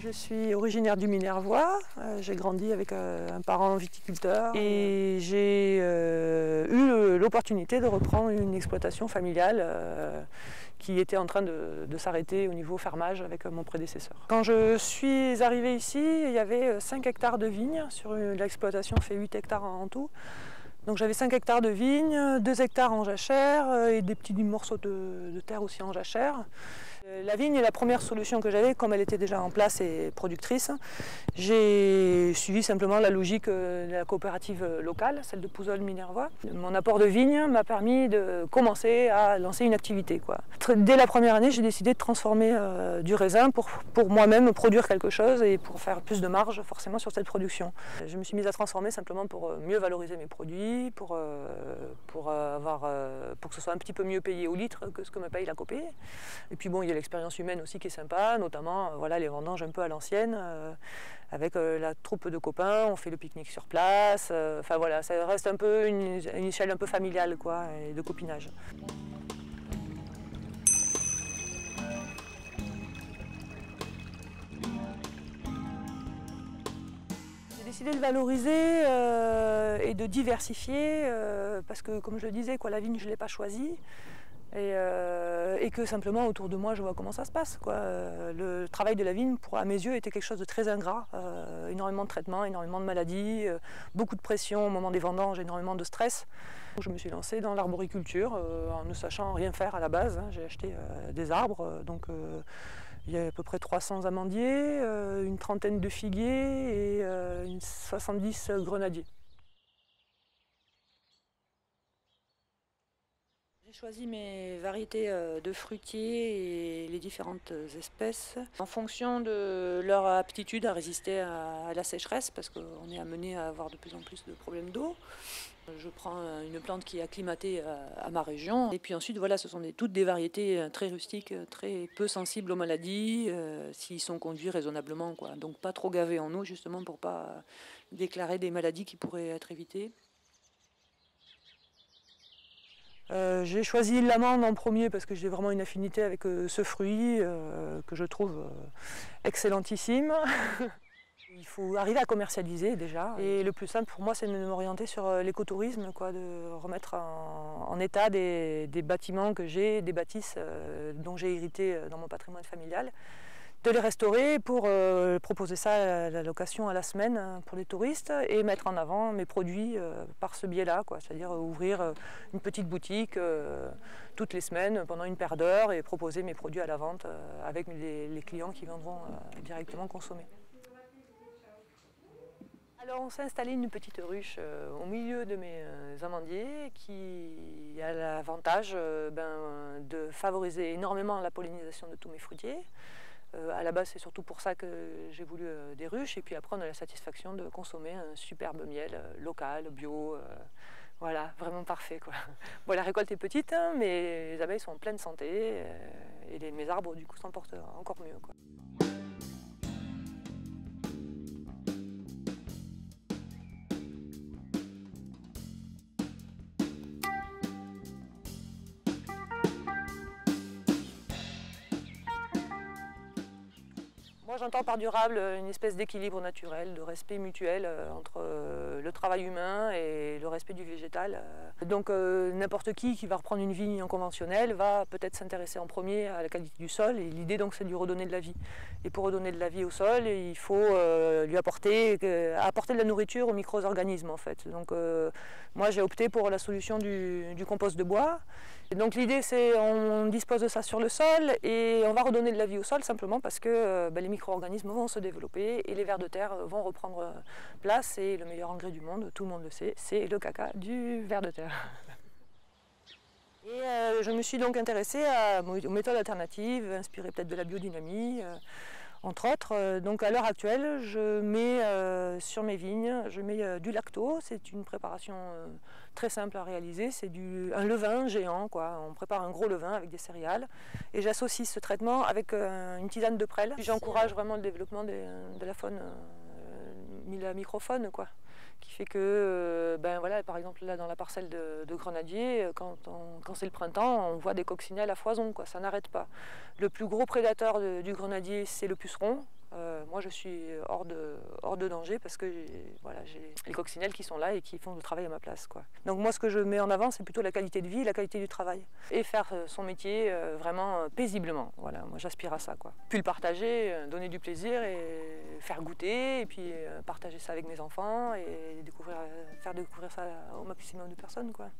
Je suis originaire du Minervois, j'ai grandi avec un parent viticulteur et j'ai eu l'opportunité de reprendre une exploitation familiale qui était en train de s'arrêter au niveau fermage avec mon prédécesseur. Quand je suis arrivée ici, il y avait 5 hectares de vignes, sur l'exploitation fait 8 hectares en tout. Donc j'avais 5 hectares de vignes, 2 hectares en jachère et des petits morceaux de terre aussi en jachère. La vigne est la première solution que j'avais, comme elle était déjà en place et productrice. J'ai suivi simplement la logique de la coopérative locale, celle de Pouzols-Minervois. Mon apport de vigne m'a permis de commencer à lancer une activité, quoi. Dès la première année, j'ai décidé de transformer du raisin pour moi-même produire quelque chose et pour faire plus de marge forcément sur cette production. Je me suis mise à transformer simplement pour mieux valoriser mes produits, pour que ce soit un petit peu mieux payé au litre que ce que me paye la copé. Et puis bon, il y a l'expérience humaine aussi qui est sympa, notamment voilà, les vendanges un peu à l'ancienne, avec la troupe de copains, on fait le pique-nique sur place, enfin voilà, ça reste un peu une échelle un peu familiale quoi, et de copinage. J'ai décidé de valoriser et de diversifier, parce que comme je le disais, quoi, la vigne je ne l'ai pas choisie. Et que simplement autour de moi je vois comment ça se passe, quoi. Le travail de la vigne à mes yeux était quelque chose de très ingrat, énormément de traitements, énormément de maladies, beaucoup de pression au moment des vendanges, énormément de stress. Je me suis lancée dans l'arboriculture en ne sachant rien faire à la base, hein. J'ai acheté des arbres, donc il y a à peu près 300 amandiers, une trentaine de figuiers et 70 grenadiers. J'ai choisi mes variétés de fruitiers et les différentes espèces en fonction de leur aptitude à résister à la sécheresse, parce qu'on est amené à avoir de plus en plus de problèmes d'eau. Je prends une plante qui est acclimatée à ma région. Et puis ensuite, voilà, ce sont toutes des variétés très rustiques, très peu sensibles aux maladies, s'ils sont conduits raisonnablement, quoi. Donc pas trop gavés en eau, justement, pour pas déclarer des maladies qui pourraient être évitées. J'ai choisi l'amande en premier parce que j'ai vraiment une affinité avec ce fruit que je trouve excellentissime. Il faut arriver à commercialiser déjà. Et le plus simple pour moi, c'est de m'orienter sur l'écotourisme, quoi, de remettre en état des bâtiments que j'ai, des bâtisses dont j'ai hérité dans mon patrimoine familial, de les restaurer pour proposer ça à la location à la semaine pour les touristes et mettre en avant mes produits par ce biais-là, quoi. C'est-à-dire ouvrir une petite boutique toutes les semaines pendant une paire d'heures et proposer mes produits à la vente avec les clients qui viendront directement consommer. Alors on s'est installé une petite ruche au milieu de mes amandiers qui a l'avantage de favoriser énormément la pollinisation de tous mes fruitiers. À la base, c'est surtout pour ça que j'ai voulu des ruches. Et puis après, on a la satisfaction de consommer un superbe miel local, bio. Voilà, vraiment parfait, quoi. Bon, la récolte est petite, hein, mais les abeilles sont en pleine santé. Et mes arbres, du coup, s'en portent encore mieux, quoi. Moi j'entends par durable une espèce d'équilibre naturel, de respect mutuel entre le travail humain et le respect du végétal. Donc n'importe qui va reprendre une vigne en conventionnel va peut-être s'intéresser en premier à la qualité du sol, et l'idée donc c'est de lui redonner de la vie. Et pour redonner de la vie au sol, il faut lui apporter de la nourriture aux micro-organismes en fait. Donc moi j'ai opté pour la solution du compost de bois. Et donc l'idée c'est on dispose de ça sur le sol et on va redonner de la vie au sol simplement parce que les micro-organismes vont se développer et les vers de terre vont reprendre place. Et le meilleur engrais du monde, tout le monde le sait, c'est le caca du ver de terre. Et je me suis donc intéressée aux méthodes alternatives, inspirées peut-être de la biodynamie, entre autres. Donc à l'heure actuelle, je mets sur mes vignes, je mets du lacto. C'est une préparation très simple à réaliser. C'est un levain géant, quoi. On prépare un gros levain avec des céréales. Et j'associe ce traitement avec une tisane de prêle. J'encourage vraiment le développement de la faune, la microfaune, quoi. Qui fait que, voilà, par exemple là dans la parcelle de grenadier, quand c'est le printemps, on voit des coccinelles à foison, quoi, ça n'arrête pas. Le plus gros prédateur du grenadier, c'est le puceron, Moi, je suis hors de danger parce que j'ai les coccinelles qui sont là et qui font le travail à ma place, quoi. Donc moi, ce que je mets en avant, c'est plutôt la qualité de vie et la qualité du travail. Et faire son métier vraiment paisiblement. Voilà, moi, j'aspire à ça, quoi. Puis le partager, donner du plaisir et faire goûter, et puis partager ça avec mes enfants et faire découvrir ça au maximum de personnes, quoi.